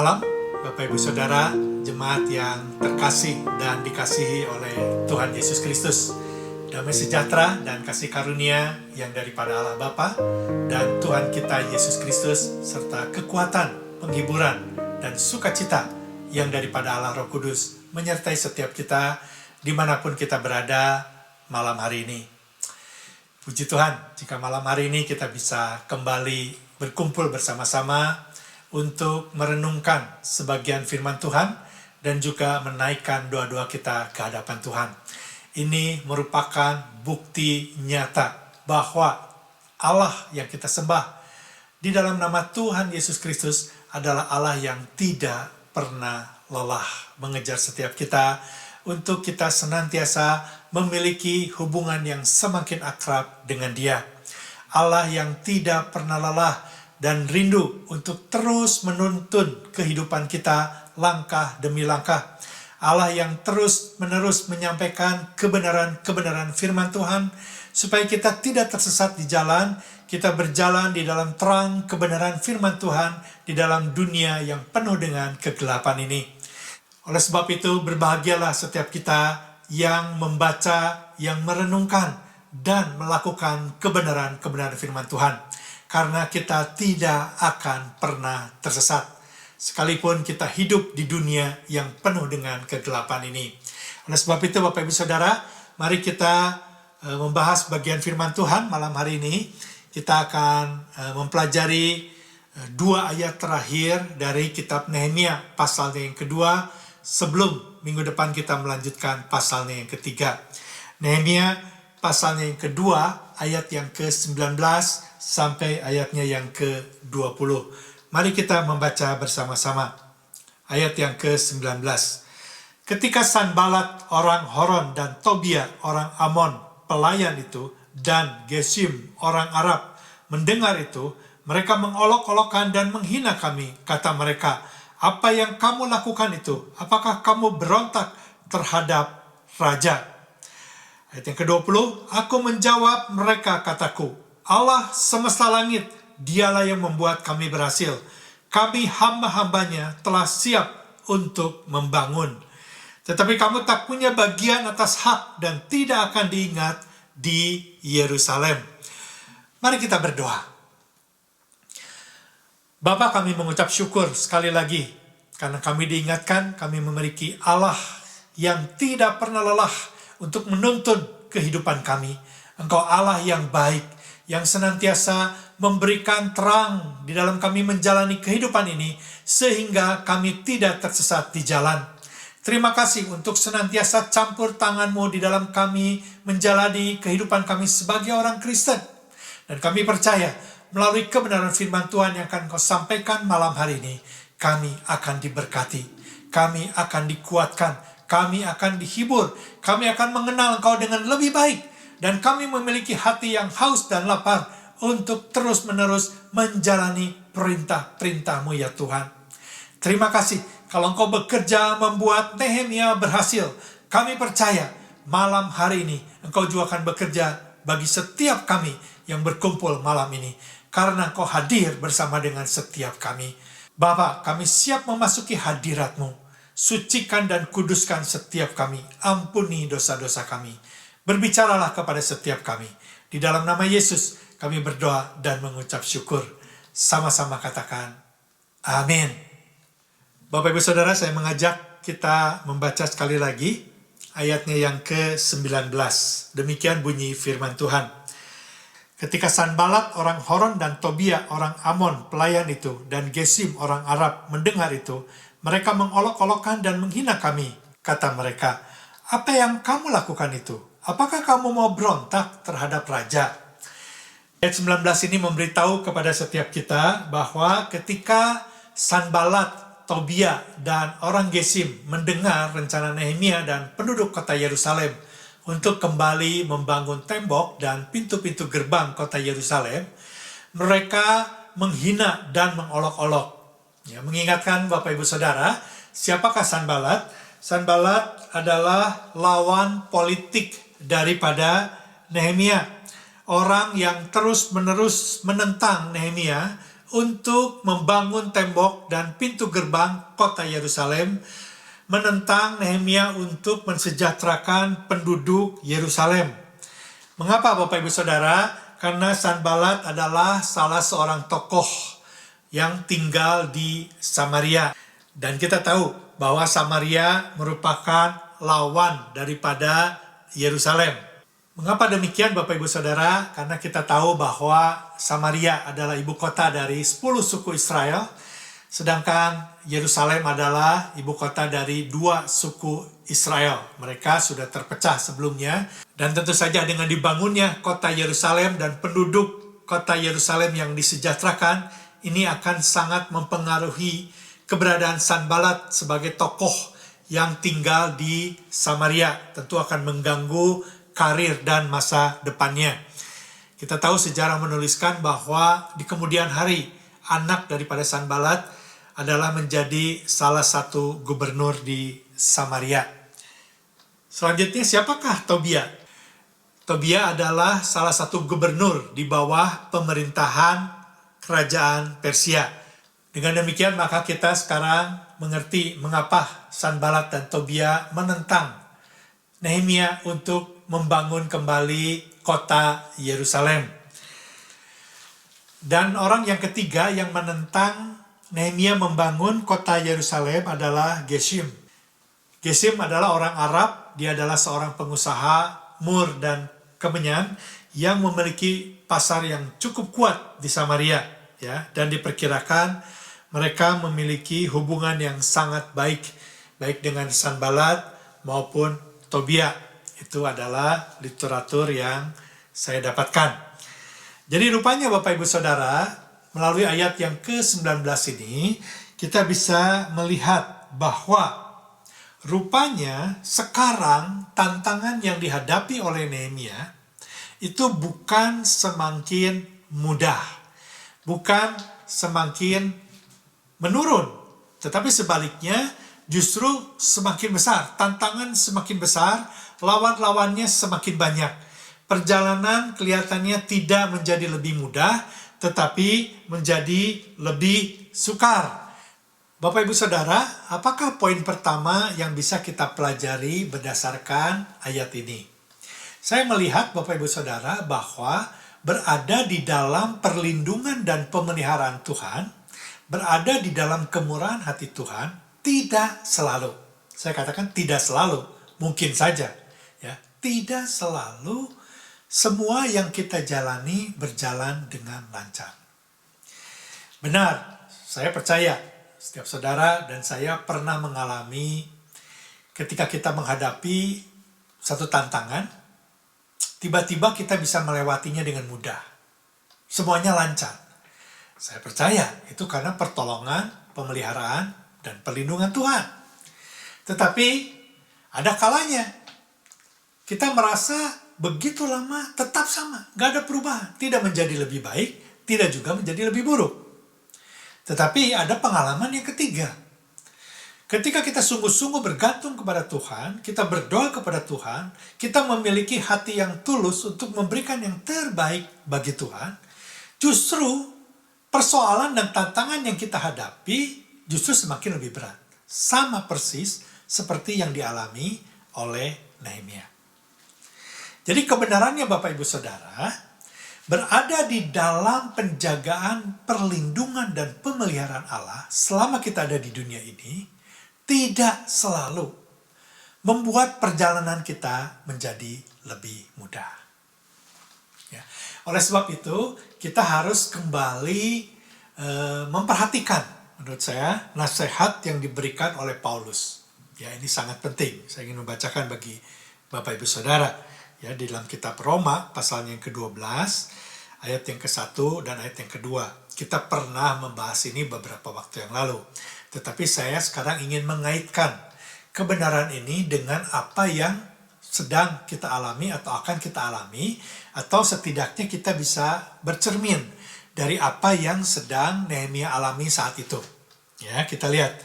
Selamat malam, Bapak Ibu Saudara, jemaat yang terkasih dan dikasihi oleh Tuhan Yesus Kristus. Damai sejahtera dan kasih karunia yang daripada Allah Bapa dan Tuhan kita Yesus Kristus, serta kekuatan, penghiburan, dan sukacita yang daripada Allah Roh Kudus menyertai setiap kita dimanapun kita berada malam hari ini. Puji Tuhan, jika malam hari ini kita bisa kembali berkumpul bersama-sama untuk merenungkan sebagian firman Tuhan dan juga menaikkan doa-doa kita ke hadapan Tuhan. Ini merupakan bukti nyata bahwa Allah yang kita sembah di dalam nama Tuhan Yesus Kristus adalah Allah yang tidak pernah lelah mengejar setiap kita untuk kita senantiasa memiliki hubungan yang semakin akrab dengan Dia. Allah yang tidak pernah lelah dan rindu untuk terus menuntun kehidupan kita langkah demi langkah. Allah yang terus-menerus menyampaikan kebenaran-kebenaran firman Tuhan, supaya kita tidak tersesat di jalan, kita berjalan di dalam terang kebenaran firman Tuhan, di dalam dunia yang penuh dengan kegelapan ini. Oleh sebab itu, berbahagialah setiap kita yang membaca, yang merenungkan, dan melakukan kebenaran-kebenaran firman Tuhan. Karena kita tidak akan pernah tersesat, sekalipun kita hidup di dunia yang penuh dengan kegelapan ini. Oleh sebab itu, Bapak Ibu Saudara, mari kita membahas bagian firman Tuhan malam hari ini. Kita akan mempelajari dua ayat terakhir dari kitab Nehemia, pasalnya yang kedua, sebelum minggu depan kita melanjutkan pasalnya yang ketiga. Nehemia pasalnya yang kedua, ayat yang ke-19 sampai ayatnya yang ke-20. Mari kita membaca bersama-sama. Ayat yang ke-19. Ketika Sanballat orang Horon dan Tobia orang Amon pelayan itu dan Gesim orang Arab mendengar itu, mereka mengolok-olokkan dan menghina kami. Kata mereka, apa yang kamu lakukan itu? Apakah kamu berontak terhadap raja? Ayat yang ke-20, aku menjawab mereka, kataku, Allah semesta langit, dialah yang membuat kami berhasil. Kami hamba-hambanya telah siap untuk membangun. Tetapi kamu tak punya bagian atas hak dan tidak akan diingat di Yerusalem. Mari kita berdoa. Bapa, kami mengucap syukur sekali lagi, karena kami diingatkan kami memiliki Allah yang tidak pernah lelah untuk menuntun kehidupan kami. Engkau Allah yang baik, yang senantiasa memberikan terang di dalam kami menjalani kehidupan ini, sehingga kami tidak tersesat di jalan. Terima kasih untuk senantiasa campur tangan-Mu di dalam kami menjalani kehidupan kami sebagai orang Kristen. Dan kami percaya, melalui kebenaran firman Tuhan yang akan Kau sampaikan malam hari ini, kami akan diberkati, kami akan dikuatkan, kami akan dihibur, kami akan mengenal Engkau dengan lebih baik, dan kami memiliki hati yang haus dan lapar untuk terus-menerus menjalani perintah-perintah-Mu ya Tuhan. Terima kasih kalau Engkau bekerja membuat Nehemia berhasil. Kami percaya malam hari ini Engkau juga akan bekerja bagi setiap kami yang berkumpul malam ini, karena Engkau hadir bersama dengan setiap kami. Bapa, kami siap memasuki hadirat-Mu. Sucikan dan kuduskan setiap kami. Ampuni dosa-dosa kami. Berbicaralah kepada setiap kami. Di dalam nama Yesus kami berdoa dan mengucap syukur. Sama-sama katakan, amin. Bapak Ibu Saudara, saya mengajak kita membaca sekali lagi ayatnya yang ke-19. Demikian bunyi firman Tuhan. Ketika Sanballat orang Horon dan Tobia orang Amon pelayan itu dan Gesim orang Arab mendengar itu, mereka mengolok-olokkan dan menghina kami. Kata mereka, apa yang kamu lakukan itu? Apakah kamu mau berontak terhadap raja? Ayat 19 ini memberitahu kepada setiap kita bahwa ketika Sanballat, Tobia, dan orang Gesim mendengar rencana Nehemia dan penduduk kota Yerusalem untuk kembali membangun tembok dan pintu-pintu gerbang kota Yerusalem, mereka menghina dan mengolok-olok. Ya, mengingatkan Bapak Ibu Saudara, siapakah Sanballat? Sanballat adalah lawan politik daripada Nehemia. Orang yang terus-menerus menentang Nehemia untuk membangun tembok dan pintu gerbang kota Yerusalem, menentang Nehemia untuk mensejahterakan penduduk Yerusalem. Mengapa Bapak Ibu Saudara? Karena Sanbalat adalah salah seorang tokoh yang tinggal di Samaria. Dan kita tahu bahwa Samaria merupakan lawan daripada Yerusalem. Mengapa demikian Bapak Ibu Saudara? Karena kita tahu bahwa Samaria adalah ibu kota dari 10 suku Israel, sedangkan Yerusalem adalah ibu kota dari 2 suku Israel. Mereka sudah terpecah sebelumnya, dan tentu saja dengan dibangunnya kota Yerusalem dan penduduk kota Yerusalem yang disejahterakan, ini akan sangat mempengaruhi keberadaan Sanbalat sebagai tokoh yang tinggal di Samaria. Tentu akan mengganggu karir dan masa depannya. Kita tahu sejarah menuliskan bahwa di kemudian hari, anak daripada Sanbalat adalah menjadi salah satu gubernur di Samaria. Selanjutnya, siapakah Tobia? Tobia adalah salah satu gubernur di bawah pemerintahan kerajaan Persia. Dengan demikian, maka kita sekarang mengerti mengapa Sanbalat dan Tobia menentang Nehemia untuk membangun kembali kota Yerusalem. Dan orang yang ketiga yang menentang Nehemia membangun kota Yerusalem adalah Geshem. Geshem adalah orang Arab, dia adalah seorang pengusaha mur dan kemenyan yang memiliki pasar yang cukup kuat di Samaria, ya, dan diperkirakan mereka memiliki hubungan yang sangat baik dengan Sanbalat maupun Tobia. Itu adalah literatur yang saya dapatkan. Jadi rupanya Bapak Ibu Saudara, melalui ayat yang ke-19 ini, kita bisa melihat bahwa rupanya sekarang tantangan yang dihadapi oleh Nehemia itu bukan semakin mudah, bukan semakin menurun, tetapi sebaliknya justru semakin besar. Tantangan semakin besar, lawan-lawannya semakin banyak. Perjalanan kelihatannya tidak menjadi lebih mudah, tetapi menjadi lebih sukar. Bapak Ibu Saudara, apakah poin pertama yang bisa kita pelajari berdasarkan ayat ini? Saya melihat Bapak Ibu Saudara bahwa berada di dalam perlindungan dan pemeliharaan Tuhan, berada di dalam kemurahan hati Tuhan, tidak selalu. Saya katakan tidak selalu, mungkin saja. Ya, tidak selalu semua yang kita jalani berjalan dengan lancar. Benar, saya percaya setiap saudara dan saya pernah mengalami ketika kita menghadapi satu tantangan, tiba-tiba kita bisa melewatinya dengan mudah. Semuanya lancar. Saya percaya itu karena pertolongan, pemeliharaan, dan perlindungan Tuhan. Tetapi ada kalanya kita merasa begitu lama tetap sama, gak ada perubahan. Tidak menjadi lebih baik, tidak juga menjadi lebih buruk. Tetapi ada pengalaman yang ketiga. Ketika kita sungguh-sungguh bergantung kepada Tuhan, kita berdoa kepada Tuhan, kita memiliki hati yang tulus untuk memberikan yang terbaik bagi Tuhan, justru persoalan dan tantangan yang kita hadapi justru semakin lebih berat. Sama persis seperti yang dialami oleh Nehemia. Jadi kebenarannya Bapak Ibu Saudara, berada di dalam penjagaan, perlindungan, dan pemeliharaan Allah selama kita ada di dunia ini, tidak selalu membuat perjalanan kita menjadi lebih mudah. Ya. Oleh sebab itu, kita harus kembali memperhatikan, menurut saya, nasihat yang diberikan oleh Paulus. Ya, ini sangat penting. Saya ingin membacakan bagi Bapak Ibu Saudara. Ya, di dalam kitab Roma, pasal yang ke-12, ayat yang ke-1 dan ayat yang ke-2. Kita pernah membahas ini beberapa waktu yang lalu. Tetapi saya sekarang ingin mengaitkan kebenaran ini dengan apa yang sedang kita alami atau akan kita alami, atau setidaknya kita bisa bercermin dari apa yang sedang Nehemia alami saat itu. Ya, kita lihat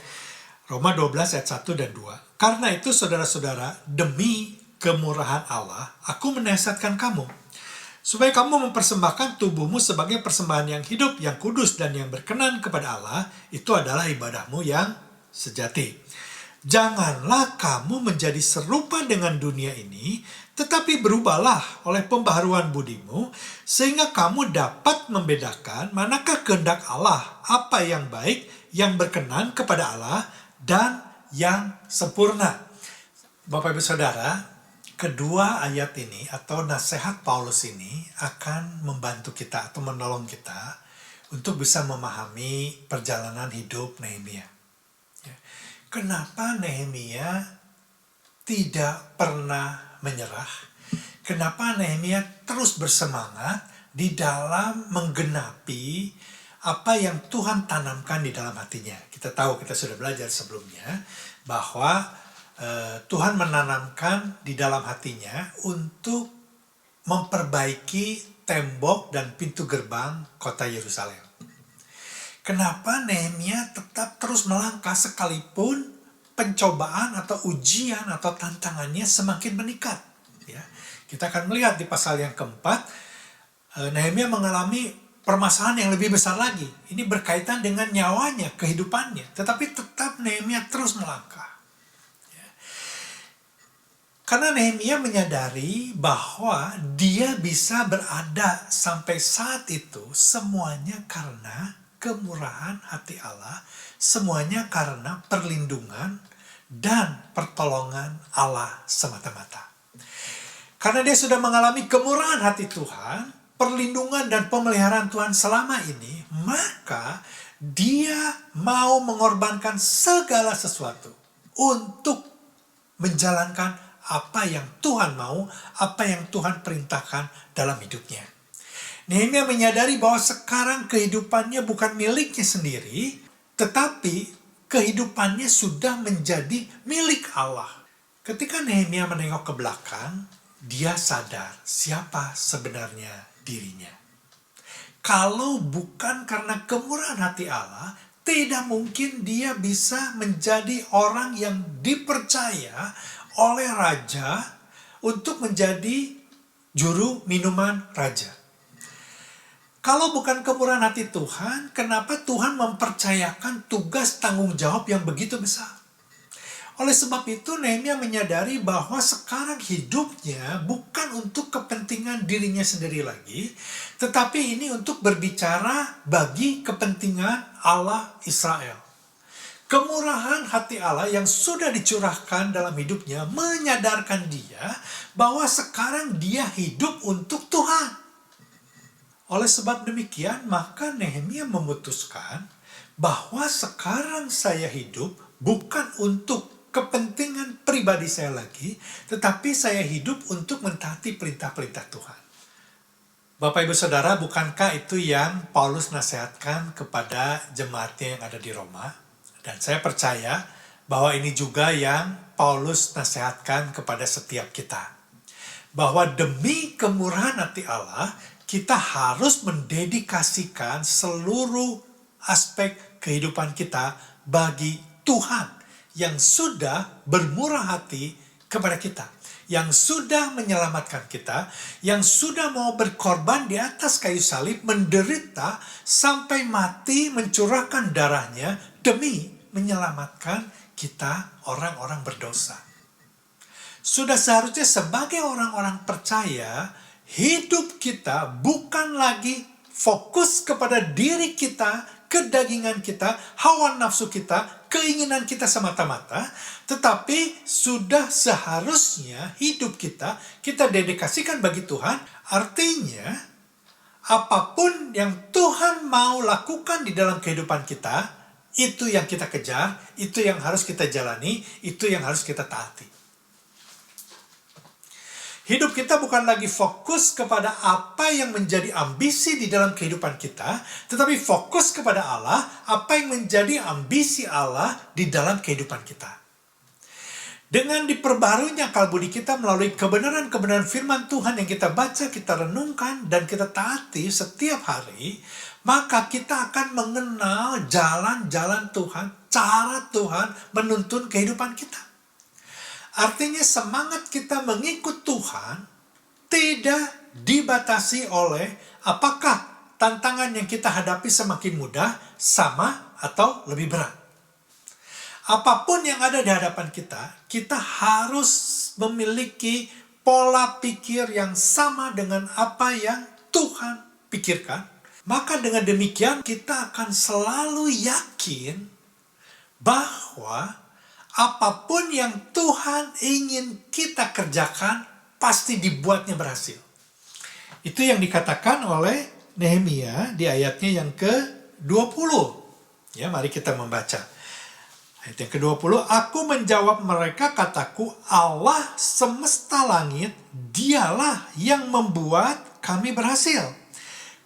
Roma 12 ayat 1 dan 2. Karena itu saudara-saudara, demi kemurahan Allah, aku menasihatkan kamu supaya kamu mempersembahkan tubuhmu sebagai persembahan yang hidup, yang kudus, dan yang berkenan kepada Allah. Itu adalah ibadahmu yang sejati. Janganlah kamu menjadi serupa dengan dunia ini, tetapi berubahlah oleh pembaharuan budimu, sehingga kamu dapat membedakan manakah kehendak Allah, apa yang baik, yang berkenan kepada Allah, dan yang sempurna. Bapak Ibu Saudara, kedua ayat ini atau nasihat Paulus ini akan membantu kita atau menolong kita untuk bisa memahami perjalanan hidup Nehemia. Kenapa Nehemia tidak pernah menyerah? Kenapa Nehemia terus bersemangat di dalam menggenapi apa yang Tuhan tanamkan di dalam hatinya? Kita tahu, kita sudah belajar sebelumnya bahwa Tuhan menanamkan di dalam hatinya untuk memperbaiki tembok dan pintu gerbang kota Yerusalem. Kenapa Nehemia tetap terus melangkah sekalipun pencobaan atau ujian atau tantangannya semakin meningkat? Ya, kita akan melihat di pasal yang keempat, Nehemia mengalami permasalahan yang lebih besar lagi. Ini berkaitan dengan nyawanya, kehidupannya. Tetapi tetap Nehemia terus melangkah. Ya. Karena Nehemia menyadari bahwa dia bisa berada sampai saat itu semuanya karena kemurahan hati Allah, semuanya karena perlindungan dan pertolongan Allah semata-mata. Karena dia sudah mengalami kemurahan hati Tuhan, perlindungan dan pemeliharaan Tuhan selama ini, maka dia mau mengorbankan segala sesuatu untuk menjalankan apa yang Tuhan mau, apa yang Tuhan perintahkan dalam hidupnya. Nehemia menyadari bahwa sekarang kehidupannya bukan miliknya sendiri, tetapi kehidupannya sudah menjadi milik Allah. Ketika Nehemia menengok ke belakang, dia sadar siapa sebenarnya dirinya. Kalau bukan karena kemurahan hati Allah, tidak mungkin dia bisa menjadi orang yang dipercaya oleh raja untuk menjadi juru minuman raja. Kalau bukan kemurahan hati Tuhan, kenapa Tuhan mempercayakan tugas tanggung jawab yang begitu besar? Oleh sebab itu, Nehemia menyadari bahwa sekarang hidupnya bukan untuk kepentingan dirinya sendiri lagi, tetapi ini untuk berbicara bagi kepentingan Allah Israel. Kemurahan hati Allah yang sudah dicurahkan dalam hidupnya menyadarkan dia bahwa sekarang dia hidup untuk Tuhan. Oleh sebab demikian, maka Nehemia memutuskan bahwa sekarang saya hidup bukan untuk kepentingan pribadi saya lagi, tetapi saya hidup untuk mentaati perintah-perintah Tuhan. Bapak Ibu Saudara, bukankah itu yang Paulus nasihatkan kepada jemaatnya yang ada di Roma? Dan saya percaya bahwa ini juga yang Paulus nasihatkan kepada setiap kita. Bahwa demi kemurahan hati Allah, kita harus mendedikasikan seluruh aspek kehidupan kita bagi Tuhan yang sudah bermurah hati kepada kita, yang sudah menyelamatkan kita, yang sudah mau berkorban di atas kayu salib, menderita sampai mati, mencurahkan darahnya demi menyelamatkan kita orang-orang berdosa. Sudah seharusnya sebagai orang-orang percaya, hidup kita bukan lagi fokus kepada diri kita, kedagingan kita, hawa nafsu kita, keinginan kita semata-mata, tetapi sudah seharusnya hidup kita dedikasikan bagi Tuhan. Artinya, apapun yang Tuhan mau lakukan di dalam kehidupan kita, itu yang kita kejar, itu yang harus kita jalani, itu yang harus kita taati. Hidup kita bukan lagi fokus kepada apa yang menjadi ambisi di dalam kehidupan kita, tetapi fokus kepada Allah, apa yang menjadi ambisi Allah di dalam kehidupan kita. Dengan diperbaharunya akal budi kita melalui kebenaran-kebenaran firman Tuhan yang kita baca, kita renungkan, dan kita taati setiap hari, maka kita akan mengenal jalan-jalan Tuhan, cara Tuhan menuntun kehidupan kita. Artinya semangat kita mengikut Tuhan tidak dibatasi oleh apakah tantangan yang kita hadapi semakin mudah, sama, atau lebih berat. Apapun yang ada di hadapan kita, kita harus memiliki pola pikir yang sama dengan apa yang Tuhan pikirkan. Maka dengan demikian kita akan selalu yakin bahwa apapun yang Tuhan ingin kita kerjakan pasti dibuatnya berhasil. Itu yang dikatakan oleh Nehemia di ayatnya yang ke-20. Ya, mari kita membaca. Ayat yang ke-20, aku menjawab mereka, kataku, Allah semesta langit, dialah yang membuat kami berhasil.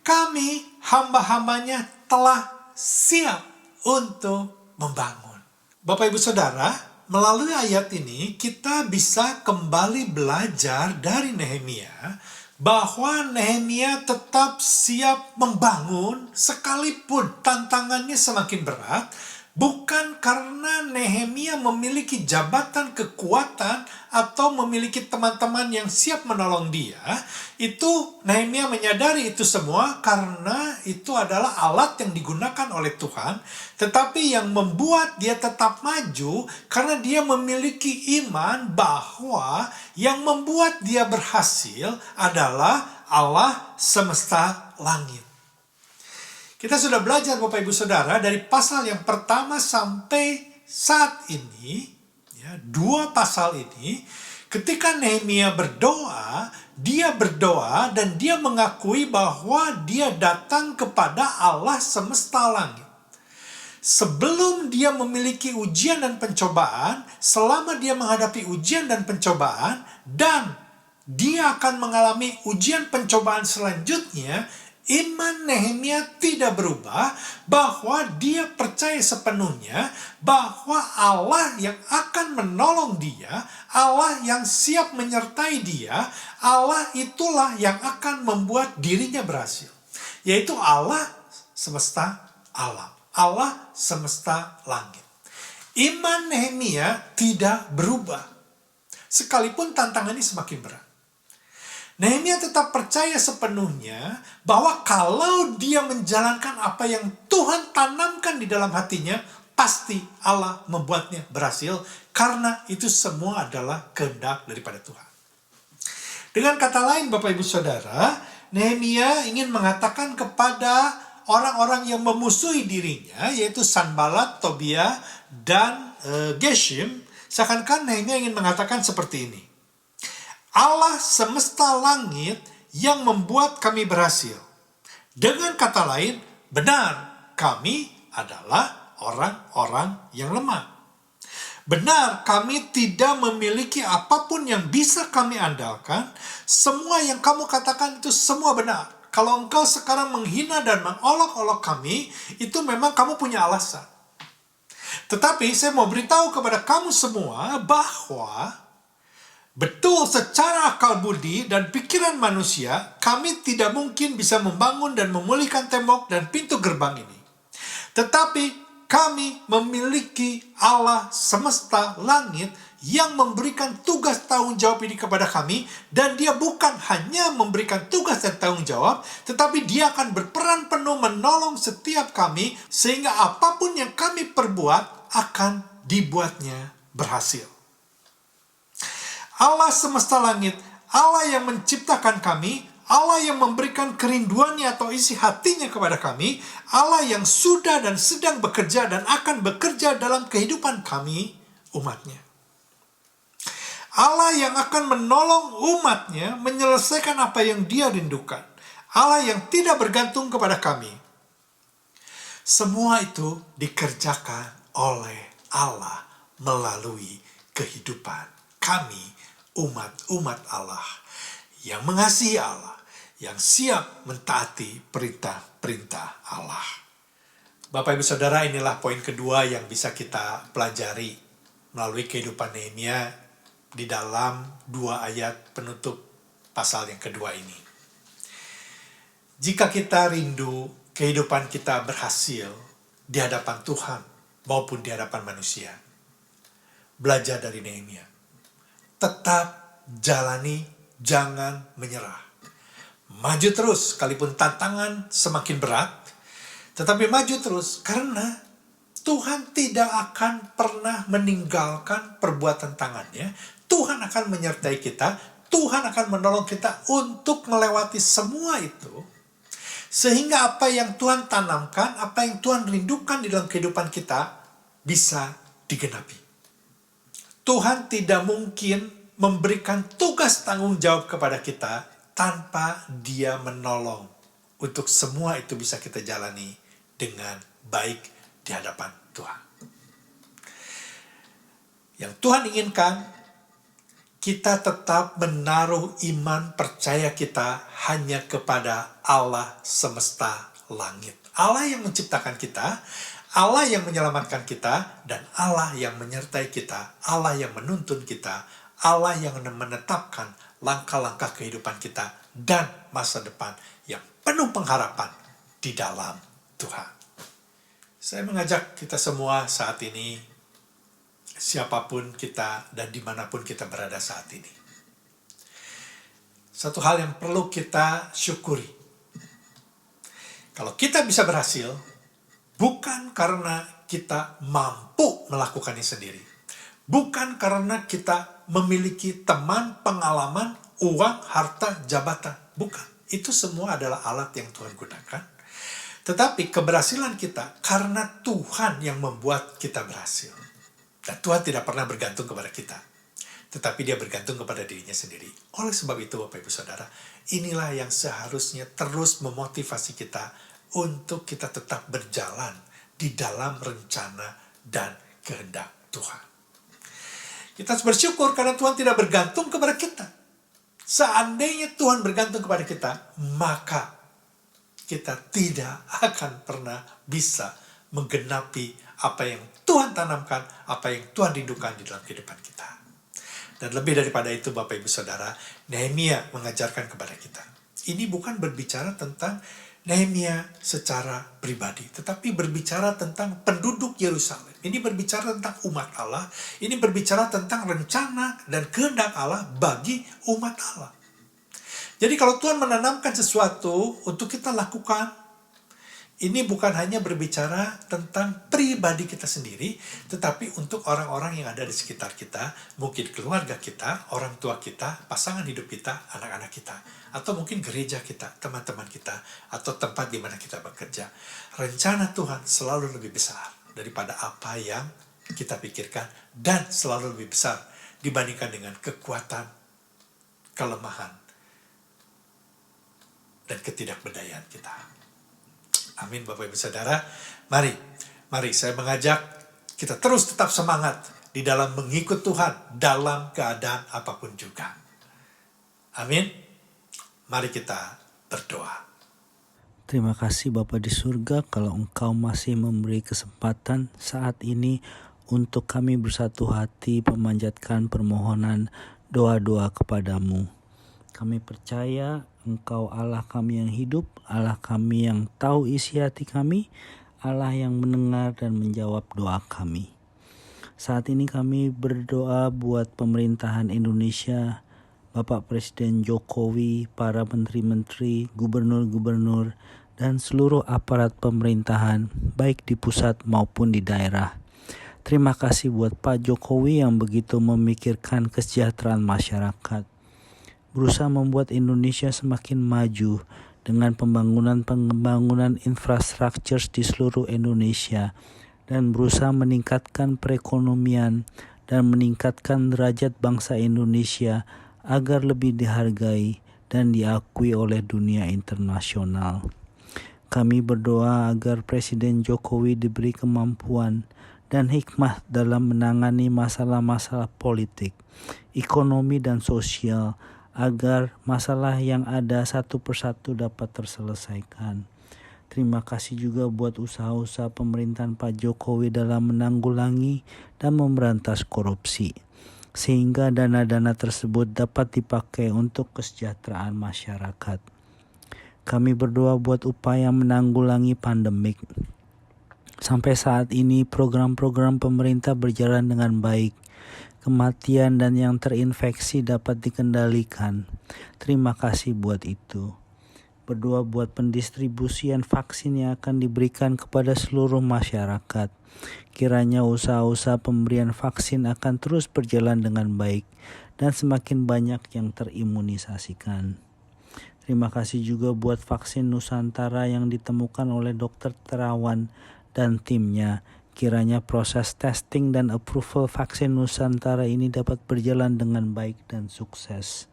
Kami hamba-hambanya telah siap untuk membangun. Bapak Ibu Saudara, melalui ayat ini kita bisa kembali belajar dari Nehemia bahwa Nehemia tetap siap membangun sekalipun tantangannya semakin berat, bukan karena Nehemia memiliki jabatan kekuatan atau memiliki teman-teman yang siap menolong dia. Itu Nehemia menyadari itu semua karena itu adalah alat yang digunakan oleh Tuhan, tetapi yang membuat dia tetap maju karena dia memiliki iman bahwa yang membuat dia berhasil adalah Allah semesta langit. Kita sudah belajar Bapak Ibu Saudara dari pasal yang pertama sampai saat ini, ya, 2 pasal ini, ketika Nehemia berdoa dan dia mengakui bahwa dia datang kepada Allah semesta langit. Sebelum dia memiliki ujian dan pencobaan, selama dia menghadapi ujian dan pencobaan, dan dia akan mengalami ujian pencobaan selanjutnya, iman Nehemia tidak berubah, bahwa dia percaya sepenuhnya bahwa Allah yang akan menolong dia, Allah yang siap menyertai dia, Allah itulah yang akan membuat dirinya berhasil. Yaitu Allah semesta alam, Allah semesta langit. Iman Nehemia tidak berubah, sekalipun tantangannya semakin berat. Nehemia tetap percaya sepenuhnya bahwa kalau dia menjalankan apa yang Tuhan tanamkan di dalam hatinya, pasti Allah membuatnya berhasil, karena itu semua adalah kehendak daripada Tuhan. Dengan kata lain Bapak Ibu Saudara, Nehemia ingin mengatakan kepada orang-orang yang memusuhi dirinya, yaitu Sanballat, Tobia, dan Geshem, seakan-akan Nehemia ingin mengatakan seperti ini. Allah semesta langit yang membuat kami berhasil. Dengan kata lain, benar, kami adalah orang-orang yang lemah. Benar, kami tidak memiliki apapun yang bisa kami andalkan. Semua yang kamu katakan itu semua benar. Kalau engkau sekarang menghina dan mengolok-olok kami, itu memang kamu punya alasan. Tetapi saya mau beritahu kepada kamu semua bahwa betul, secara akal budi dan pikiran manusia, kami tidak mungkin bisa membangun dan memulihkan tembok dan pintu gerbang ini. Tetapi kami memiliki Allah semesta langit yang memberikan tugas tanggung jawab ini kepada kami, dan dia bukan hanya memberikan tugas dan tanggung jawab, tetapi dia akan berperan penuh menolong setiap kami, sehingga apapun yang kami perbuat akan dibuatnya berhasil. Allah semesta langit, Allah yang menciptakan kami, Allah yang memberikan kerinduannya atau isi hatinya kepada kami, Allah yang sudah dan sedang bekerja dan akan bekerja dalam kehidupan kami, umatnya. Allah yang akan menolong umatnya menyelesaikan apa yang dia rindukan. Allah yang tidak bergantung kepada kami. Semua itu dikerjakan oleh Allah melalui kehidupan kami, umat-umat Allah yang mengasihi Allah, yang siap mentaati perintah-perintah Allah. Bapak Ibu Saudara, inilah poin kedua yang bisa kita pelajari melalui kehidupan Nehemia di dalam 2 ayat penutup pasal yang kedua ini. Jika kita rindu kehidupan kita berhasil di hadapan Tuhan maupun di hadapan manusia, belajar dari Nehemia. Tetap jalani jangan menyerah. Maju terus, sekalipun tantangan semakin berat, tetapi maju terus karena Tuhan tidak akan pernah meninggalkan perbuatan tangannya. Tuhan akan menyertai kita, Tuhan akan menolong kita untuk melewati semua itu. Sehingga apa yang Tuhan tanamkan, apa yang Tuhan rindukan di dalam kehidupan kita bisa digenapi. Tuhan tidak mungkin memberikan tugas tanggung jawab kepada kita tanpa Dia menolong untuk semua itu bisa kita jalani dengan baik di hadapan Tuhan. Yang Tuhan inginkan, kita tetap menaruh iman percaya kita hanya kepada Allah semesta langit. Allah yang menciptakan kita, Allah yang menyelamatkan kita, dan Allah yang menyertai kita, Allah yang menuntun kita, Allah yang menetapkan langkah-langkah kehidupan kita dan masa depan yang penuh pengharapan di dalam Tuhan. Saya mengajak kita semua saat ini, siapapun kita dan dimanapun kita berada saat ini. Satu hal yang perlu kita syukuri. Kalau kita bisa berhasil, bukan karena kita mampu melakukannya sendiri. Bukan karena kita memiliki teman, pengalaman, uang, harta, jabatan. Bukan. Itu semua adalah alat yang Tuhan gunakan. Tetapi keberhasilan kita karena Tuhan yang membuat kita berhasil. Dan Tuhan tidak pernah bergantung kepada kita. Tetapi Dia bergantung kepada dirinya sendiri. Oleh sebab itu, Bapak Ibu Saudara, inilah yang seharusnya terus memotivasi kita untuk kita tetap berjalan di dalam rencana dan kehendak Tuhan. Kita harus bersyukur karena Tuhan tidak bergantung kepada kita. Seandainya Tuhan bergantung kepada kita, maka kita tidak akan pernah bisa menggenapi apa yang Tuhan tanamkan, apa yang Tuhan rindukan di dalam kehidupan kita. Dan lebih daripada itu, Bapak Ibu Saudara, Nehemia mengajarkan kepada kita. Ini bukan berbicara tentang Nehemia secara pribadi, tetapi berbicara tentang penduduk Yerusalem. Ini berbicara tentang umat Allah, ini berbicara tentang rencana dan kehendak Allah bagi umat Allah. Jadi kalau Tuhan menanamkan sesuatu untuk kita lakukan, ini bukan hanya berbicara tentang pribadi kita sendiri, tetapi untuk orang-orang yang ada di sekitar kita, mungkin keluarga kita, orang tua kita, pasangan hidup kita, anak-anak kita, atau mungkin gereja kita, teman-teman kita, atau tempat di mana kita bekerja. Rencana Tuhan selalu lebih besar daripada apa yang kita pikirkan, dan selalu lebih besar dibandingkan dengan kekuatan, kelemahan, dan ketidakberdayaan kita. Amin, Bapak Ibu Saudara. Mari saya mengajak kita terus tetap semangat di dalam mengikut Tuhan dalam keadaan apapun juga. Amin. Mari kita berdoa. Terima kasih Bapa di surga kalau Engkau masih memberi kesempatan saat ini untuk kami bersatu hati memanjatkan permohonan doa-doa kepadamu. Kami percaya Engkau Allah kami yang hidup, Allah kami yang tahu isi hati kami, Allah yang mendengar dan menjawab doa kami. Saat ini kami berdoa buat pemerintahan Indonesia, Bapak Presiden Jokowi, para menteri-menteri, gubernur-gubernur, dan seluruh aparat pemerintahan, baik di pusat maupun di daerah. Terima kasih buat Pak Jokowi yang begitu memikirkan kesejahteraan masyarakat. Berusaha membuat Indonesia semakin maju dengan pembangunan infrastruktur di seluruh Indonesia dan berusaha meningkatkan perekonomian dan meningkatkan derajat bangsa Indonesia agar lebih dihargai dan diakui oleh dunia internasional. Kami berdoa agar Presiden Jokowi diberi kemampuan dan hikmah dalam menangani masalah-masalah politik, ekonomi dan sosial agar masalah yang ada satu persatu dapat terselesaikan. Terima kasih juga buat usaha-usaha pemerintahan Pak Jokowi dalam menanggulangi dan memberantas korupsi, sehingga dana-dana tersebut dapat dipakai untuk kesejahteraan masyarakat. Kami berdoa buat upaya menanggulangi pandemik. Sampai saat ini program-program pemerintah berjalan dengan baik. kematian dan yang terinfeksi dapat dikendalikan. Terima kasih buat itu. Berdoa buat pendistribusian vaksin yang akan diberikan kepada seluruh masyarakat. Kiranya usaha-usaha pemberian vaksin akan terus berjalan dengan baik dan semakin banyak yang terimunisasikan. Terima kasih juga buat vaksin Nusantara yang ditemukan oleh Dr. Terawan dan timnya. Kiranya proses testing dan approval vaksin Nusantara ini dapat berjalan dengan baik dan sukses.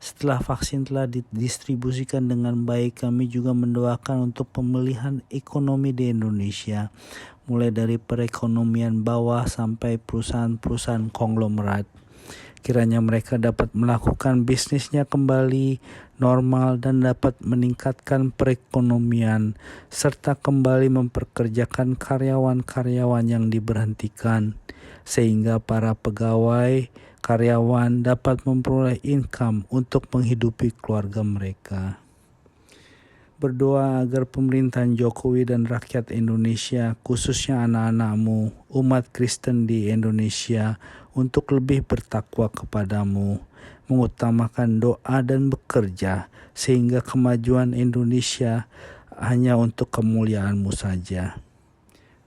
Setelah vaksin telah didistribusikan dengan baik, kami juga mendoakan untuk pemulihan ekonomi di Indonesia, mulai dari perekonomian bawah sampai perusahaan-perusahaan konglomerat. Kiranya mereka dapat melakukan bisnisnya kembali normal dan dapat meningkatkan perekonomian, serta kembali memperkerjakan karyawan-karyawan yang diberhentikan, sehingga para pegawai karyawan dapat memperoleh income untuk menghidupi keluarga mereka. Berdoa agar pemerintahan Jokowi dan rakyat Indonesia, khususnya anak-anakmu, umat Kristen di Indonesia, untuk lebih bertakwa kepadamu, mengutamakan doa dan bekerja, sehingga kemajuan Indonesia hanya untuk kemuliaan-Mu saja.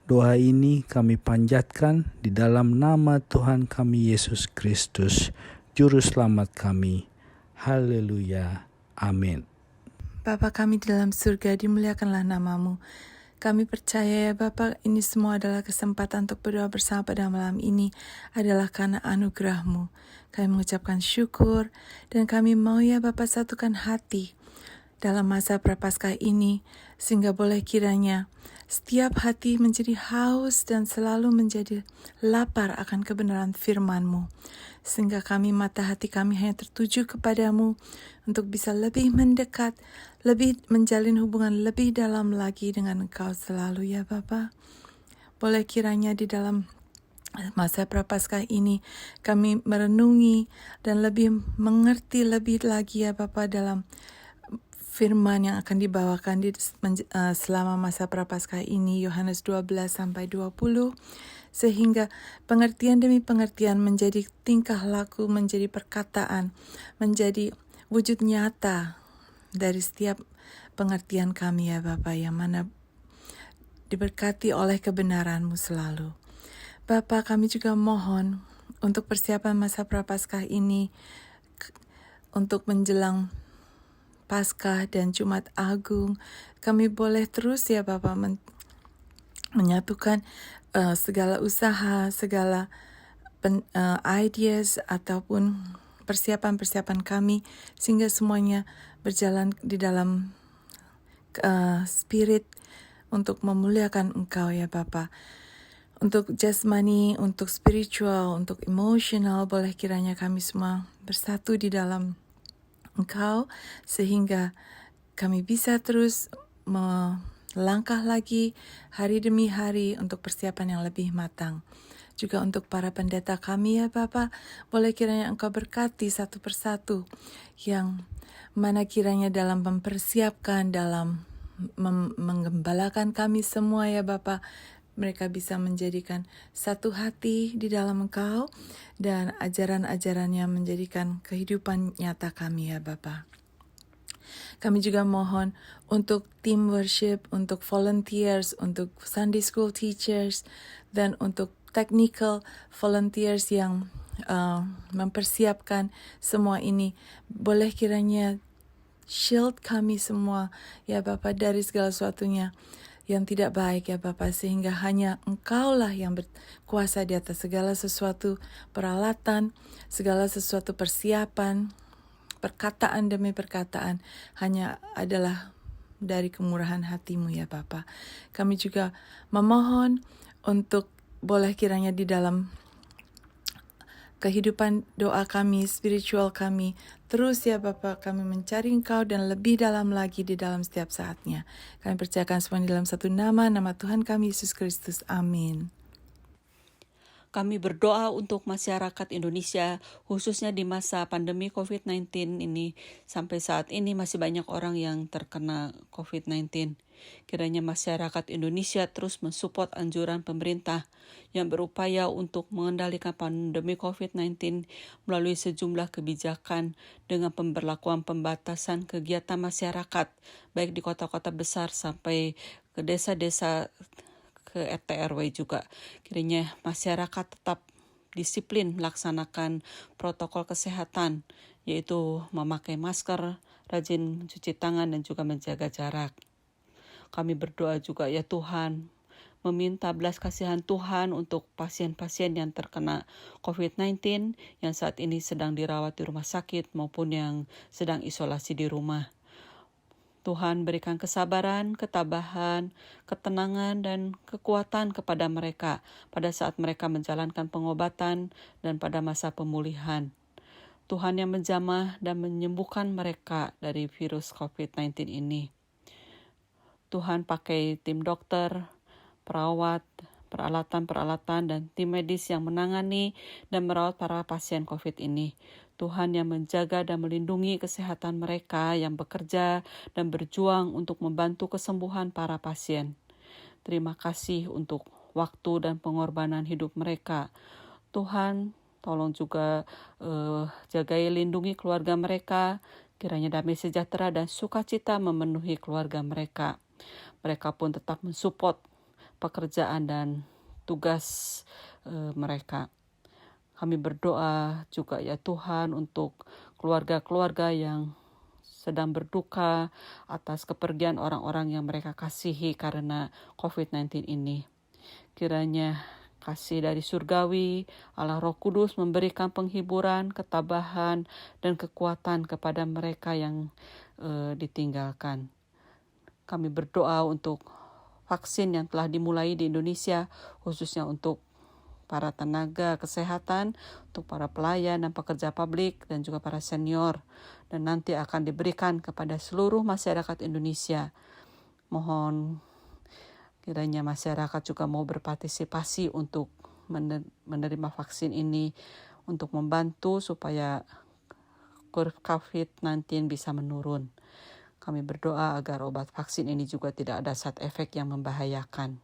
Doa ini kami panjatkan di dalam nama Tuhan kami Yesus Kristus, Juru Selamat kami. Haleluya. Amin. Bapa kami di dalam surga, dimuliakanlah nama-Mu. Kami percaya ya Bapa, ini semua adalah kesempatan untuk berdoa bersama pada malam ini adalah karena anugerah-Mu. Kami mengucapkan syukur dan kami mau ya Bapa satukan hati dalam masa Prapaskah ini, sehingga boleh kiranya setiap hati menjadi haus dan selalu menjadi lapar akan kebenaran firman-Mu, sehingga mata hati kami hanya tertuju kepadamu untuk bisa lebih mendekat, lebih menjalin hubungan lebih dalam lagi dengan Engkau selalu ya Bapa. Boleh kiranya di dalam masa Prapaskah ini kami merenungi dan lebih mengerti lebih lagi ya Bapa dalam firman yang akan dibawakan selama masa Prapaskah ini, Yohanes 12-20, sehingga pengertian demi pengertian menjadi tingkah laku, menjadi perkataan, menjadi wujud nyata dari setiap pengertian kami ya Bapa, yang mana diberkati oleh kebenaran-Mu selalu. Bapa, kami juga mohon untuk persiapan masa Prapaskah ini, untuk menjelang Paskah dan Jumat Agung, kami boleh terus ya Bapa menyatukan segala usaha, segala ideas ataupun persiapan-persiapan kami, sehingga semuanya berjalan di dalam spirit untuk memuliakan Engkau ya Bapa. Untuk jasmani, untuk spiritual, untuk emosional, boleh kiranya kami semua bersatu di dalam Engkau, sehingga kami bisa terus melangkah lagi hari demi hari untuk persiapan yang lebih matang. Juga untuk para pendeta kami ya Bapa, boleh kiranya Engkau berkati satu persatu, yang mana kiranya dalam mempersiapkan, dalam menggembalakan kami semua ya Bapa, mereka bisa menjadikan satu hati di dalam Engkau, dan ajaran-ajarannya menjadikan kehidupan nyata kami ya Bapa. Kami juga mohon untuk team worship, untuk volunteers, untuk Sunday school teachers, dan untuk technical volunteers yang mempersiapkan semua ini. Boleh kiranya shield kami semua ya Bapa dari segala sesuatunya yang tidak baik ya Bapa, sehingga hanya Engkaulah yang berkuasa di atas segala sesuatu peralatan, segala sesuatu persiapan, perkataan demi perkataan hanya adalah dari kemurahan hati-Mu ya Bapa. Kami juga memohon untuk boleh kiranya di dalam kehidupan doa kami, spiritual kami, terus ya Bapa, kami mencari Engkau dan lebih dalam lagi di dalam setiap saatnya. Kami percayakan semua dalam satu nama Tuhan kami Yesus Kristus. Amin. Kami berdoa untuk masyarakat Indonesia, khususnya di masa pandemi COVID-19 ini. Sampai saat ini masih banyak orang yang terkena COVID-19. Kiranya masyarakat Indonesia terus mensupport anjuran pemerintah yang berupaya untuk mengendalikan pandemi COVID-19 melalui sejumlah kebijakan dengan pemberlakuan pembatasan kegiatan masyarakat, baik di kota-kota besar sampai ke desa-desa, ke RT RW juga. Kiranya masyarakat tetap disiplin melaksanakan protokol kesehatan, yaitu memakai masker, rajin cuci tangan, dan juga menjaga jarak. Kami berdoa juga ya Tuhan, meminta belas kasihan Tuhan untuk pasien-pasien yang terkena COVID-19 yang saat ini sedang dirawat di rumah sakit maupun yang sedang isolasi di rumah. Tuhan berikan kesabaran, ketabahan, ketenangan, dan kekuatan kepada mereka pada saat mereka menjalankan pengobatan dan pada masa pemulihan. Tuhan yang menjamah dan menyembuhkan mereka dari virus COVID-19 ini. Tuhan pakai tim dokter, perawat, peralatan-peralatan, dan tim medis yang menangani dan merawat para pasien COVID ini. Tuhan yang menjaga dan melindungi kesehatan mereka yang bekerja dan berjuang untuk membantu kesembuhan para pasien. Terima kasih untuk waktu dan pengorbanan hidup mereka. Tuhan, tolong juga jagai lindungi keluarga mereka, kiranya damai sejahtera dan sukacita memenuhi keluarga mereka. Mereka pun tetap mensupport pekerjaan dan tugas mereka. Kami berdoa juga ya Tuhan untuk keluarga-keluarga yang sedang berduka atas kepergian orang-orang yang mereka kasihi karena COVID-19 ini. Kiranya kasih dari surgawi, Allah Roh Kudus memberikan penghiburan, ketabahan, dan kekuatan kepada mereka yang ditinggalkan. Kami berdoa untuk vaksin yang telah dimulai di Indonesia, khususnya untuk para tenaga kesehatan, untuk para pelayan dan pekerja publik, dan juga para senior, dan nanti akan diberikan kepada seluruh masyarakat Indonesia. Mohon kiranya masyarakat juga mau berpartisipasi untuk menerima vaksin ini, untuk membantu supaya kurva COVID-19 bisa menurun. Kami berdoa agar obat vaksin ini juga tidak ada side effect yang membahayakan.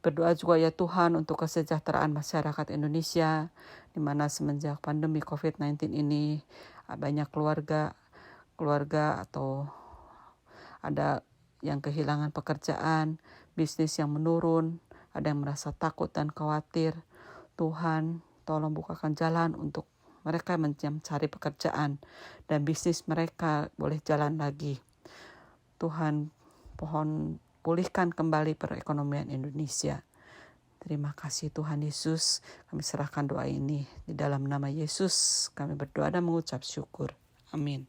Berdoa juga ya Tuhan untuk kesejahteraan masyarakat Indonesia, di mana semenjak pandemi COVID-19 ini banyak keluarga atau ada yang kehilangan pekerjaan, bisnis yang menurun, ada yang merasa takut dan khawatir. Tuhan, tolong bukakan jalan untuk mereka mencari pekerjaan dan bisnis mereka boleh jalan lagi. Tuhan, pohon pulihkan kembali perekonomian Indonesia. Terima kasih Tuhan Yesus, kami serahkan doa ini di dalam nama Yesus. Kami berdoa dan mengucap syukur. Amin.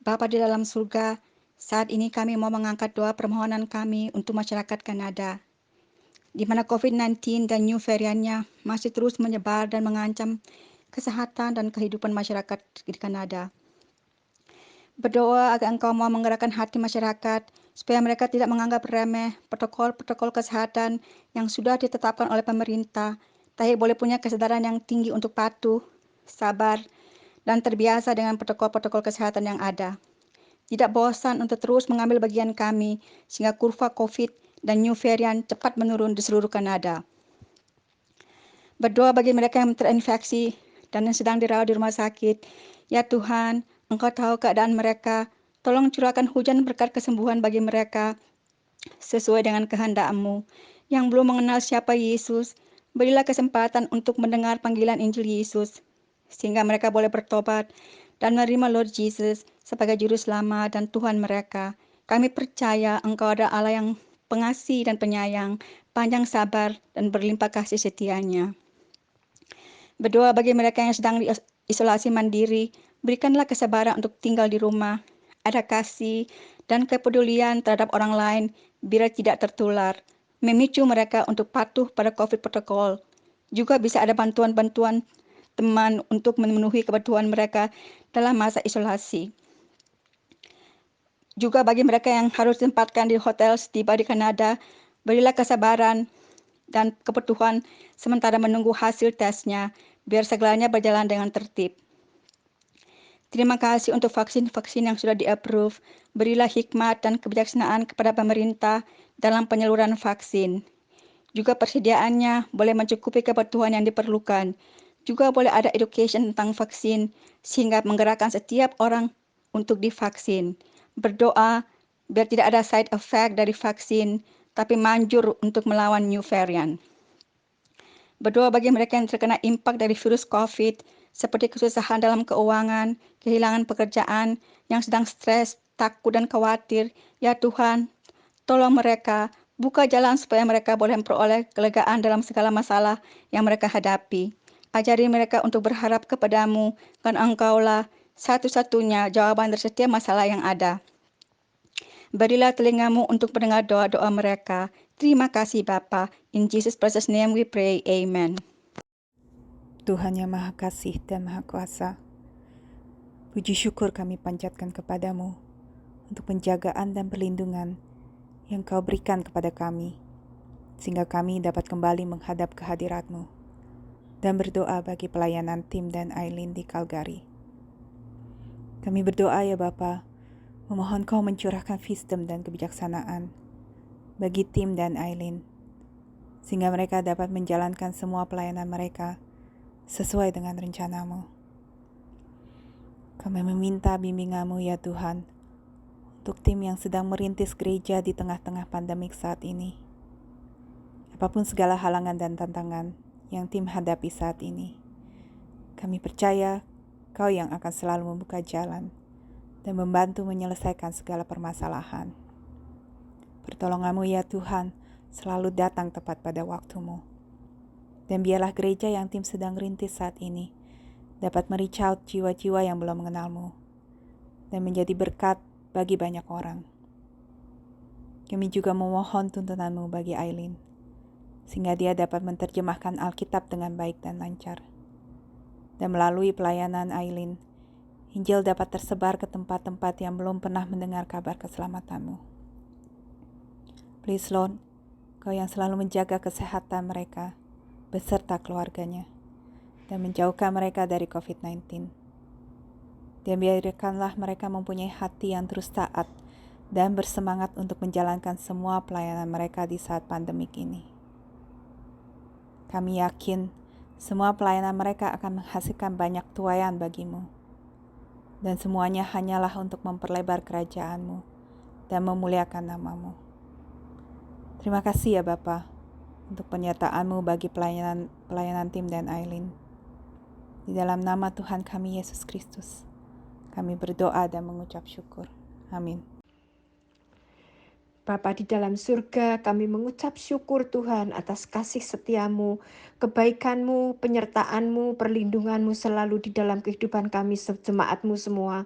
Bapa di dalam surga, saat ini kami mau mengangkat doa permohonan kami untuk masyarakat Kanada, di mana COVID-19 dan new variannya masih terus menyebar dan mengancam kesehatan dan kehidupan masyarakat di Kanada. Berdoa agar Engkau mau menggerakkan hati masyarakat supaya mereka tidak menganggap remeh protokol-protokol kesehatan yang sudah ditetapkan oleh pemerintah, tapi boleh punya kesadaran yang tinggi untuk patuh, sabar, dan terbiasa dengan protokol-protokol kesehatan yang ada. Tidak bosan untuk terus mengambil bagian kami sehingga kurva COVID dan new variant cepat menurun di seluruh Kanada. Berdoa bagi mereka yang terinfeksi dan yang sedang dirawat di rumah sakit. Ya Tuhan, Engkau tahu keadaan mereka. Tolong curahkan hujan berkat kesembuhan bagi mereka sesuai dengan kehendak-Mu. Yang belum mengenal siapa Yesus, berilah kesempatan untuk mendengar panggilan Injil Yesus, sehingga mereka boleh bertobat dan menerima Lord Jesus sebagai Juru Selamat dan Tuhan mereka. Kami percaya Engkau adalah Allah yang pengasih dan penyayang, panjang sabar dan berlimpah kasih setianya. Berdoa bagi mereka yang sedang isolasi mandiri, berikanlah kesabaran untuk tinggal di rumah, ada kasih dan kepedulian terhadap orang lain biar tidak tertular, memicu mereka untuk patuh pada COVID protokol. Juga bisa ada bantuan-bantuan teman untuk memenuhi kebutuhan mereka dalam masa isolasi. Juga bagi mereka yang harus ditempatkan di hotel setiba di Kanada, berilah kesabaran dan kebutuhan sementara menunggu hasil tesnya, biar segalanya berjalan dengan tertib. Terima kasih untuk vaksin-vaksin yang sudah di-approve. Berilah hikmat dan kebijaksanaan kepada pemerintah dalam penyaluran vaksin. Juga persediaannya boleh mencukupi kebutuhan yang diperlukan. Juga boleh ada education tentang vaksin sehingga menggerakkan setiap orang untuk divaksin. Berdoa biar tidak ada side effect dari vaksin, tapi manjur untuk melawan new variant. Berdoa bagi mereka yang terkena impak dari virus COVID, seperti kesusahan dalam keuangan, kehilangan pekerjaan, yang sedang stres, takut dan khawatir. Ya Tuhan, tolong mereka, buka jalan supaya mereka boleh memperoleh kelegaan dalam segala masalah yang mereka hadapi. Ajari mereka untuk berharap kepadamu, karena Engkaulah satu-satunya jawaban dari setiap masalah yang ada. Berilah telingamu untuk mendengar doa-doa mereka. Terima kasih Bapa. In Jesus precious name we pray. Amen. Tuhan yang Maha Kasih dan Maha Kuasa, puji syukur kami panjatkan kepadamu untuk penjagaan dan perlindungan yang Kau berikan kepada kami, sehingga kami dapat kembali menghadap kehadirat-Mu dan berdoa bagi pelayanan Tim dan Aileen di Calgary. Kami berdoa ya Bapa, memohon Kau mencurahkan wisdom dan kebijaksanaan bagi Tim dan Aileen, sehingga mereka dapat menjalankan semua pelayanan mereka sesuai dengan rencana-Mu. Kami meminta bimbingan-Mu ya Tuhan, untuk tim yang sedang merintis gereja di tengah-tengah pandemik saat ini. Apapun segala halangan dan tantangan yang tim hadapi saat ini, kami percaya Kau yang akan selalu membuka jalan dan membantu menyelesaikan segala permasalahan. Pertolongan-Mu ya Tuhan selalu datang tepat pada waktu-Mu. Dan biarlah gereja yang tim sedang rintis saat ini dapat me-reach out jiwa-jiwa yang belum mengenal-Mu dan menjadi berkat bagi banyak orang. Kami juga memohon tuntunan-Mu bagi Aileen, sehingga dia dapat menerjemahkan Alkitab dengan baik dan lancar. Dan melalui pelayanan Aileen, Injil dapat tersebar ke tempat-tempat yang belum pernah mendengar kabar keselamatan-Mu. Please Lord, Kau yang selalu menjaga kesehatan mereka beserta keluarganya dan menjauhkan mereka dari COVID-19. Dan biarkanlah mereka mempunyai hati yang terus taat dan bersemangat untuk menjalankan semua pelayanan mereka di saat pandemik ini. Kami yakin semua pelayanan mereka akan menghasilkan banyak tuaian bagi-Mu, dan semuanya hanyalah untuk memperlebar kerajaan-Mu dan memuliakan nama-Mu. Terima kasih ya Bapa untuk penyertaan-Mu bagi pelayanan Tim dan Aileen. Di dalam nama Tuhan kami Yesus Kristus, kami berdoa dan mengucap syukur. Amin. Bapa di dalam surga, kami mengucap syukur Tuhan atas kasih setia-Mu, kebaikan-Mu, penyertaan-Mu, perlindungan-Mu selalu di dalam kehidupan kami jemaat-Mu semua.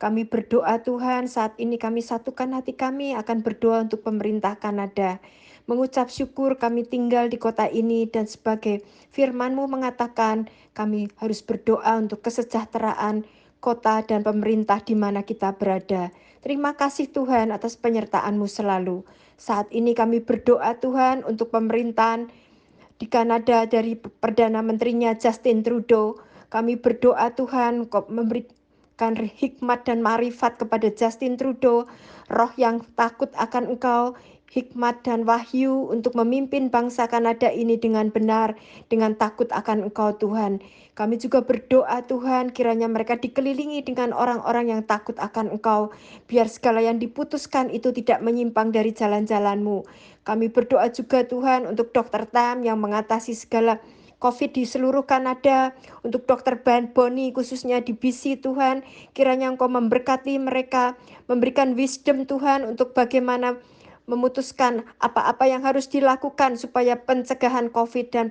Kami berdoa Tuhan, saat ini kami satukan hati kami akan berdoa untuk pemerintah Kanada. Mengucap syukur kami tinggal di kota ini dan sebagai firman-Mu mengatakan kami harus berdoa untuk kesejahteraan kota dan pemerintah di mana kita berada. Terima kasih Tuhan atas penyertaan-Mu selalu. Saat ini kami berdoa Tuhan untuk pemerintahan di Kanada dari Perdana Menterinya Justin Trudeau. Kami berdoa Tuhan Kau memberikan hikmat dan marifat kepada Justin Trudeau, roh yang takut akan Engkau, hikmat dan wahyu untuk memimpin bangsa Kanada ini dengan benar, dengan takut akan Engkau Tuhan. Kami juga berdoa Tuhan, kiranya mereka dikelilingi dengan orang-orang yang takut akan Engkau, biar segala yang diputuskan itu tidak menyimpang dari jalan-jalan-Mu. Kami berdoa juga Tuhan untuk Dr. Tam yang mengatasi segala COVID di seluruh Kanada, untuk Dr. Bonnie khususnya di BC Tuhan, kiranya Engkau memberkati mereka, memberikan wisdom Tuhan untuk bagaimana memutuskan apa-apa yang harus dilakukan supaya pencegahan COVID dan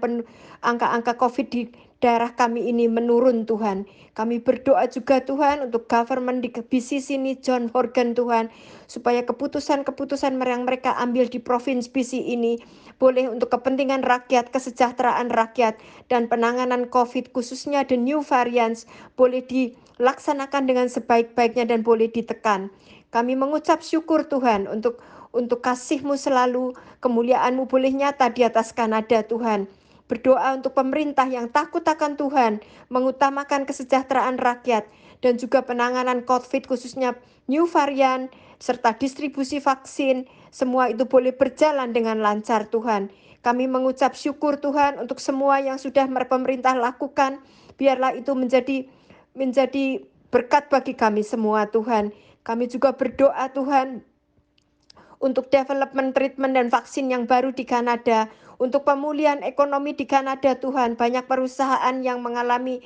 angka-angka COVID di daerah kami ini menurun Tuhan. Kami berdoa juga Tuhan untuk government di BC sini, John Horgan Tuhan, supaya keputusan-keputusan yang mereka ambil di provinsi BC ini boleh untuk kepentingan rakyat, kesejahteraan rakyat, dan penanganan COVID khususnya the new variants boleh dilaksanakan dengan sebaik-baiknya dan boleh ditekan. Kami mengucap syukur Tuhan untuk kasih-Mu selalu, kemuliaan-Mu boleh nyata di atas Kanada Tuhan. berdoa untuk pemerintah yang takut akan Tuhan, mengutamakan kesejahteraan rakyat, dan juga penanganan COVID khususnya new varian, serta distribusi vaksin, semua itu boleh berjalan dengan lancar Tuhan. Kami mengucap syukur Tuhan untuk semua yang sudah pemerintah lakukan, biarlah itu menjadi berkat bagi kami semua Tuhan. Kami juga berdoa Tuhan untuk development treatment dan vaksin yang baru di Kanada, untuk pemulihan ekonomi di Kanada Tuhan. Banyak perusahaan yang mengalami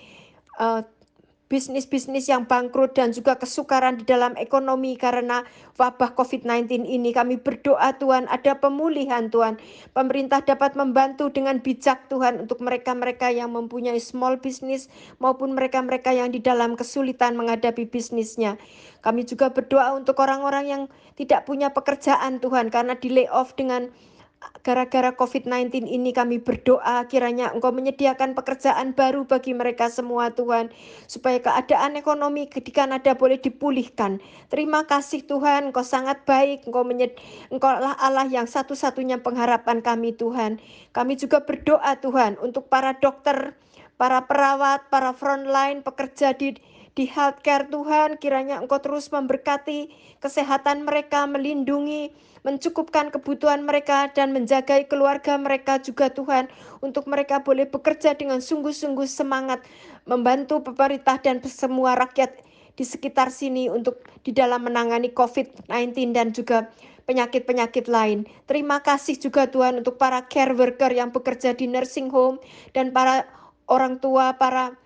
bisnis-bisnis yang bangkrut dan juga kesukaran di dalam ekonomi karena wabah COVID-19 ini. Kami berdoa Tuhan, ada pemulihan Tuhan. Pemerintah dapat membantu dengan bijak Tuhan untuk mereka-mereka yang mempunyai small business maupun mereka-mereka yang di dalam kesulitan menghadapi bisnisnya. Kami juga berdoa untuk orang-orang yang tidak punya pekerjaan Tuhan karena di layoff gara-gara COVID-19 ini. Kami berdoa kiranya Engkau menyediakan pekerjaan baru bagi mereka semua Tuhan, supaya keadaan ekonomi di Kanada boleh dipulihkan. Terima kasih Tuhan, Engkau sangat baik, Engkaulah Allah yang satu-satunya pengharapan kami Tuhan. Kami juga berdoa Tuhan untuk para dokter, para perawat, para frontline pekerja di healthcare Tuhan, kiranya Engkau terus memberkati kesehatan mereka, melindungi, mencukupkan kebutuhan mereka dan menjagai keluarga mereka juga Tuhan, untuk mereka boleh bekerja dengan sungguh-sungguh semangat membantu pemerintah dan semua rakyat di sekitar sini untuk di dalam menangani COVID-19 dan juga penyakit-penyakit lain. Terima kasih juga Tuhan untuk para care worker yang bekerja di nursing home dan para orang tua, para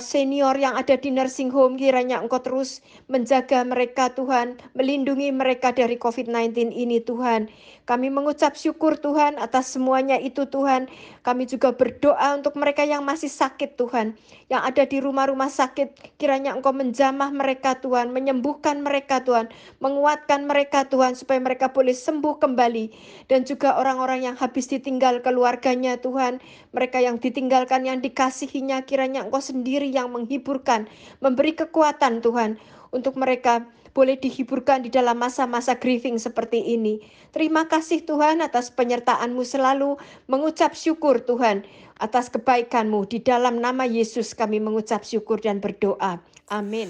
senior yang ada di nursing home, kiranya Engkau terus menjaga mereka Tuhan, melindungi mereka dari COVID-19 ini Tuhan. Kami mengucap syukur Tuhan atas semuanya itu Tuhan. Kami juga berdoa untuk mereka yang masih sakit Tuhan, yang ada di rumah-rumah sakit, kiranya Engkau menjamah mereka Tuhan, menyembuhkan mereka Tuhan, menguatkan mereka Tuhan, supaya mereka boleh sembuh kembali. Dan juga orang-orang yang habis ditinggal keluarganya Tuhan, mereka yang ditinggalkan, yang dikasihinya, kiranya Engkau sendiri yang menghiburkan, memberi kekuatan Tuhan, untuk mereka boleh dihiburkan di dalam masa-masa grieving seperti ini. Terima kasih Tuhan atas penyertaan-Mu selalu, mengucap syukur Tuhan atas kebaikan-Mu. Di dalam nama Yesus kami mengucap syukur dan berdoa. Amin.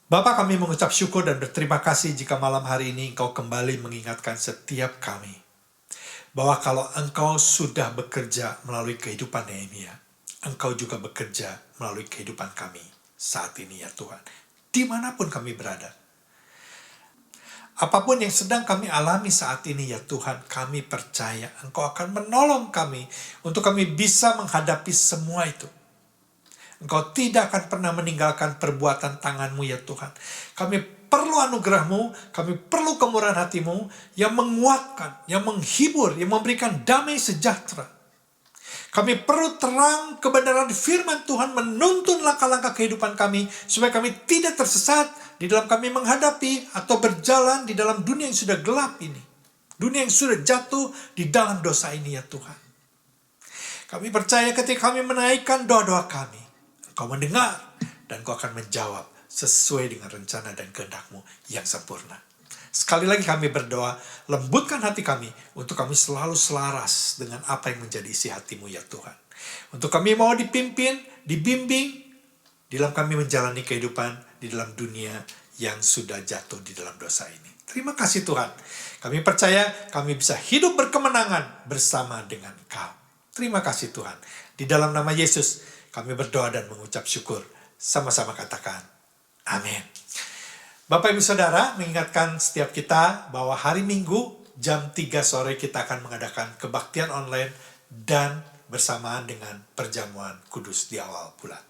Bapak, kami mengucap syukur dan berterima kasih jika malam hari ini Engkau kembali mengingatkan setiap kami bahwa kalau Engkau sudah bekerja melalui kehidupan Nehemia, Engkau juga bekerja melalui kehidupan kami saat ini ya Tuhan, dimanapun kami berada. Apapun yang sedang kami alami saat ini ya Tuhan, kami percaya Engkau akan menolong kami untuk kami bisa menghadapi semua itu. Engkau tidak akan pernah meninggalkan perbuatan tangan-Mu ya Tuhan. Kami perlu anugerah-Mu, kami perlu kemurahan hati-Mu yang menguatkan, yang menghibur, yang memberikan damai sejahtera. Kami perlu terang kebenaran firman Tuhan menuntun langkah-langkah kehidupan kami, supaya kami tidak tersesat di dalam kami menghadapi atau berjalan di dalam dunia yang sudah gelap ini. Dunia yang sudah jatuh di dalam dosa ini ya Tuhan. Kami percaya ketika kami menaikkan doa-doa kami, Engkau mendengar dan Engkau akan menjawab sesuai dengan rencana dan kehendak-Mu yang sempurna. Sekali lagi kami berdoa, lembutkan hati kami untuk kami selalu selaras dengan apa yang menjadi isi hati-Mu ya Tuhan. Untuk kami mau dipimpin, dibimbing, di dalam kami menjalani kehidupan di dalam dunia yang sudah jatuh di dalam dosa ini. Terima kasih Tuhan. Kami percaya kami bisa hidup berkemenangan bersama dengan Engkau. Terima kasih Tuhan. Di dalam nama Yesus kami berdoa dan mengucap syukur. Sama-sama katakan, amin. Bapak Ibu Saudara, mengingatkan setiap kita bahwa hari Minggu jam 3 sore kita akan mengadakan kebaktian online dan bersamaan dengan perjamuan kudus di awal bulan.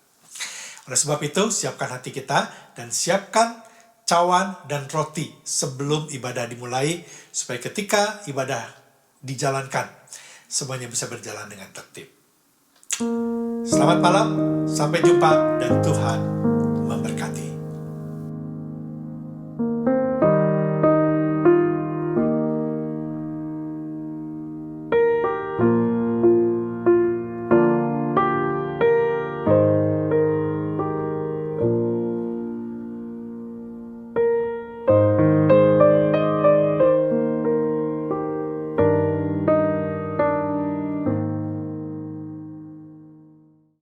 Oleh sebab itu, siapkan hati kita dan siapkan cawan dan roti sebelum ibadah dimulai, supaya ketika ibadah dijalankan, semuanya bisa berjalan dengan tertib. Selamat malam, sampai jumpa dan Tuhan